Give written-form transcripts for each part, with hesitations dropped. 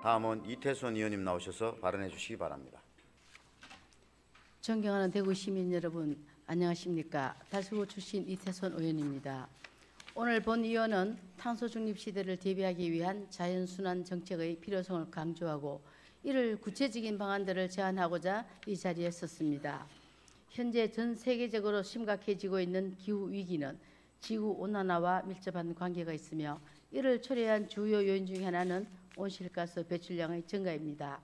다음은 이태손 의원님 나오셔서 발언해 주시기 바랍니다. 존경하는 대구 시민 여러분, 안녕하십니까? 달서구 출신 이태손 의원입니다. 오늘 본의원은 탄소 중립 시대를 대비하기 위한 자연순환 정책의 필요성을 강조하고 이를 구체적인 방안들을 제안하고자 이 자리에 섰습니다. 현재 전 세계적으로 심각해지고 있는 기후 위기는 지구 온난화와 밀접한 관계가 있으며 이를 초래한 주요 요인 중 하나는 온실가스 배출량의 증가입니다.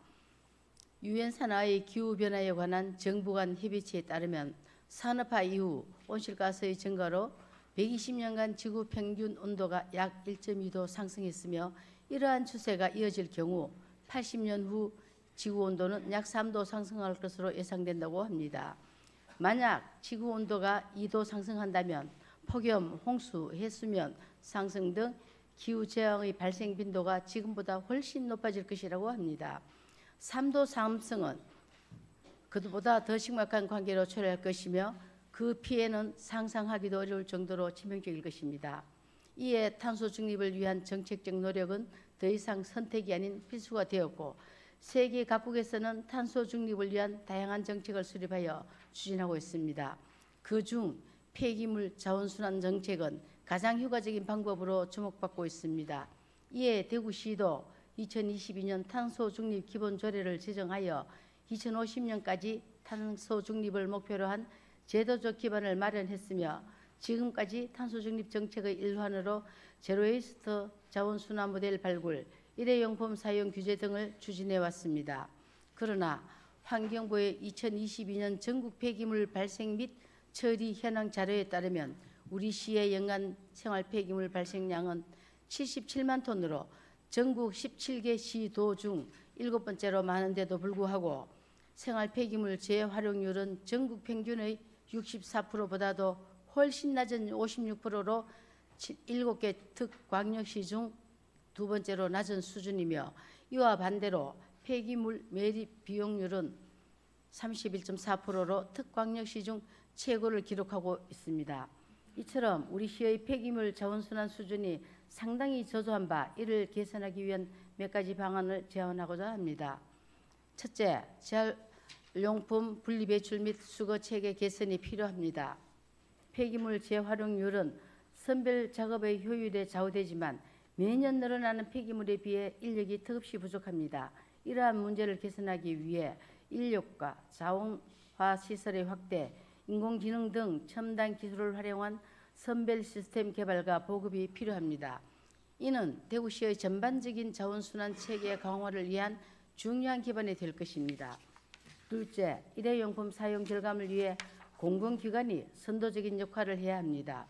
유엔 산하의 기후 변화에 관한 정부 간 협의체에 따르면 산업화 이후 온실가스의 증가로 120년간 지구 평균 온도가 약 1.2도 상승했으며 이러한 추세가 이어질 경우 80년 후 지구 온도는 약 3도 상승할 것으로 예상된다고 합니다. 만약 지구 온도가 2도 상승한다면 폭염, 홍수, 해수면 상승 등 기후 재앙의 발생 빈도가 지금보다 훨씬 높아질 것이라고 합니다. 3도 상승은 그보다 더 심각한 관계로 초래할 것이며 그 피해는 상상하기도 어려울 정도로 치명적일 것입니다. 이에 탄소 중립을 위한 정책적 노력은 더 이상 선택이 아닌 필수가 되었고 세계 각국에서는 탄소 중립을 위한 다양한 정책을 수립하여 추진하고 있습니다. 그중 폐기물 자원순환 정책은 가장 효과적인 방법으로 주목받고 있습니다. 이에 대구시도 2022년 탄소 중립 기본 조례를 제정하여 2050년까지 탄소 중립을 목표로 한 제도적 기반을 마련했으며 지금까지 탄소 중립 정책의 일환으로 제로웨이스트 자원순환 모델 발굴, 일회용품 사용 규제 등을 추진해 왔습니다. 그러나 환경부의 2022년 전국 폐기물 발생 및 처리 현황 자료에 따르면 우리 시의 연간 생활 폐기물 발생량은 77만 톤으로 전국 17개 시도 중 7번째로 많은데도 불구하고 생활 폐기물 재활용률은 전국 평균의 64%보다도 훨씬 낮은 56%로 7개 특광역시 중 2번째로 낮은 수준이며 이와 반대로 폐기물 매립 비용률은 31.4%로 특광역시 중 최고를 기록하고 있습니다. 이처럼 우리 시의 폐기물 자원순환 수준이 상당히 저조한 바 이를 개선하기 위한 몇 가지 방안을 제안하고자 합니다. 첫째, 재활용품 분리배출 및 수거 체계 개선이 필요합니다. 폐기물 재활용률은 선별 작업의 효율에 좌우되지만 매년 늘어나는 폐기물에 비해 인력이 턱없이 부족합니다. 이러한 문제를 개선하기 위해 인력과 자원화 시설의 확대, 인공지능 등 첨단 기술을 활용한 선별 시스템 개발과 보급이 필요합니다. 이는 대구시의 전반적인 자원순환 체계 강화를 위한 중요한 기반이 될 것입니다. 둘째, 일회용품 사용 절감을 위해 공공기관이 선도적인 역할을 해야 합니다.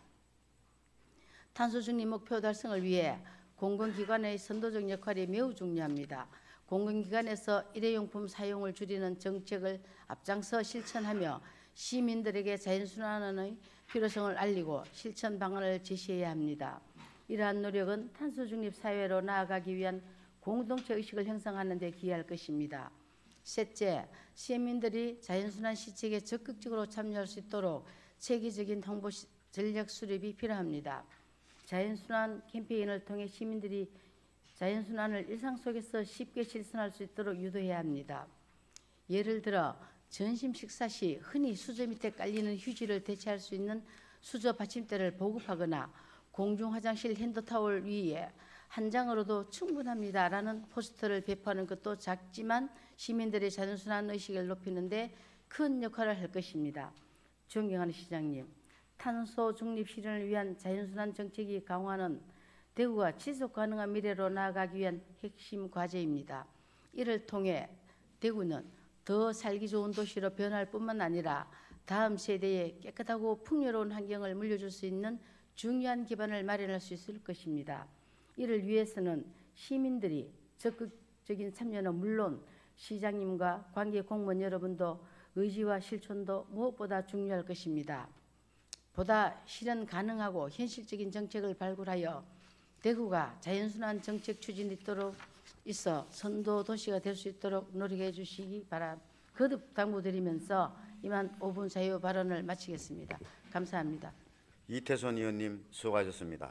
탄소 중립 목표 달성을 위해 공공기관의 선도적 역할이 매우 중요합니다. 공공기관에서 일회용품 사용을 줄이는 정책을 앞장서 실천하며 시민들에게 자연순환의 필요성을 알리고 실천 방안을 제시해야 합니다. 이러한 노력은 탄소 중립 사회로 나아가기 위한 공동체 의식을 형성하는 데 기여할 것입니다. 셋째, 시민들이 자연순환 시책에 적극적으로 참여할 수 있도록 체계적인 홍보 전략 수립이 필요합니다. 자연순환 캠페인을 통해 시민들이 자연순환을 일상 속에서 쉽게 실천할 수 있도록 유도해야 합니다. 예를 들어 점심 식사 시 흔히 수저 밑에 깔리는 휴지를 대체할 수 있는 수저 받침대를 보급하거나 공중 화장실 핸드타월 위에 한 장으로도 충분합니다라는 포스터를 배포하는 것도 작지만 시민들의 자연순환 의식을 높이는 데 큰 역할을 할 것입니다. 존경하는 시장님, 탄소 중립 실현을 위한 자연순환 정책이 강화는 대구가 지속 가능한 미래로 나아가기 위한 핵심 과제입니다. 이를 통해 대구는 더 살기 좋은 도시로 변할 뿐만 아니라 다음 세대에 깨끗하고 풍요로운 환경을 물려줄 수 있는 중요한 기반을 마련할 수 있을 것입니다. 이를 위해서는 시민들이 적극적인 참여는 물론 시장님과 관계 공무원 여러분도 의지와 실천도 무엇보다 중요할 것입니다. 보다 실현 가능하고 현실적인 정책을 발굴하여 대구가 자연순환 정책 추진이 있어 선도 도시가 될 수 있도록 노력해 주시기 거듭 당부드리면서 이만 5분 자유 발언을 마치겠습니다. 감사합니다. 이태손 의원님 수고하셨습니다.